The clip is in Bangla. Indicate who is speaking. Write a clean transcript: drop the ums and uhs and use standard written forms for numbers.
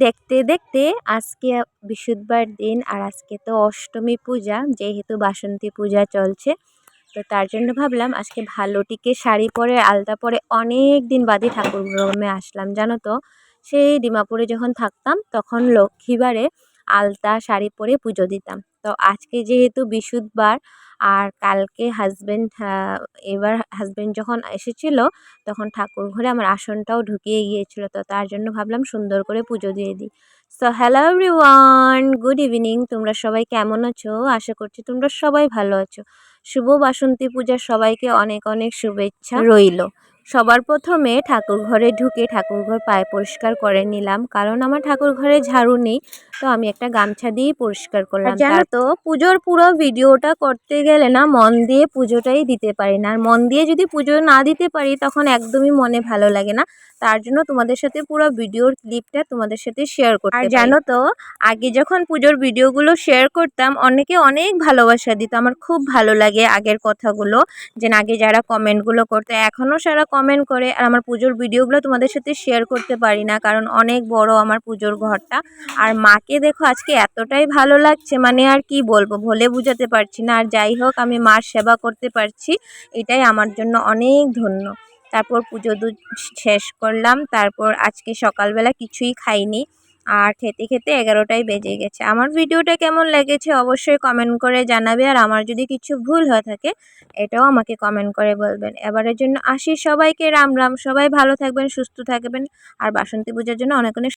Speaker 1: দেখতে দেখতে আজকে বৃহস্পতিবার দিন আর আজকে তো অষ্টমী পূজা, যেহেতু বাসন্তী পূজা চলছে, তো তার জন্য ভাবলাম আজকে ভালো টিকে শাড়ি পরে আলতা পরে অনেক দিন বাদে ঠাকুর ঘরে আসলাম। জানো তো, সেই ডিমাপুরে যখন থাকতাম তখন লক্ষ্মীবারে আলতা শাড়ি পরে পুজো দিতাম। তো আজকে যেহেতু বৃহস্পতিবার আর কালকে এবার হাজবেন্ড যখন এসেছিল তখন ঠাকুর ঘরে আমার আসনটাও ঢুকিয়ে গিয়েছিল, তো তার জন্য ভাবলাম সুন্দর করে পুজো দিয়ে দিই। So hello everyone, good evening. তোমরা সবাই কেমন আছো? আশা করছি তোমরা সবাই ভালো আছো। শুভ বাসন্তী পূজার সবাইকে অনেক অনেক শুভেচ্ছা রইল। সবার প্রথমে ঠাকুর ঘরে ঢুকে ঠাকুর ঘর পায়ে পরিষ্কার করে নিলাম, কারণ আমার ঠাকুর ঘরে ঝাড়ু নেই, তো আমি একটা গামছা দিয়েই পরিষ্কার করলাম। জানো তো, পুজোর পুরো ভিডিওটা করতে গেলে না মন দিয়ে পুজোটাই দিতে পারি না, আর মন দিয়ে যদি পুজো না দিতে পারি তখন একদমই মনে ভালো লাগে না। তার জন্য তোমাদের সাথে পুরো ভিডিওর ক্লিপটা তোমাদের সাথে শেয়ার করতে পারি। আর জানো তো, আগে যখন পুজোর ভিডিওগুলো শেয়ার করতাম অনেকে অনেক ভালোবাসা দিত, আমার খুব ভালো লাগে আগের কথাগুলো, যে আগে যারা কমেন্টগুলো করতো এখনও সারা কমেন্ট করে। আর আমার পুজোর ভিডিওগুলো তোমাদের সাথে শেয়ার করতে পারি না, কারণ অনেক বড় আমার পুজোর ঘরটা। আর মাকে দেখো আজকে এতটাই ভালো লাগছে, মানে আর কি বলবো, বলে বোঝাতে পারছি না। আর যাই হোক, আমি মার সেবা করতে পারছি, এটাই আমার জন্য অনেক ধন্য। তারপর পুজো শেষ করলাম, তারপর আজকে সকালবেলা কিছুই খাইনি, আর খেতে খেতে 11টাই বেজে গেছে। আমার ভিডিওটা কেমন লেগেছে অবশ্যই কমেন্ট করে জানাবে, আর আমার যদি কিছু ভুল হয়ে থাকে এটাও আমাকে কমেন্ট করে বলবেন। এবারের জন্য আসি, সবাইকে রাম রাম। সবাই ভালো থাকবেন, সুস্থ থাকবেন, আর বাসন্তী পূজার জন্য অনেক অনেক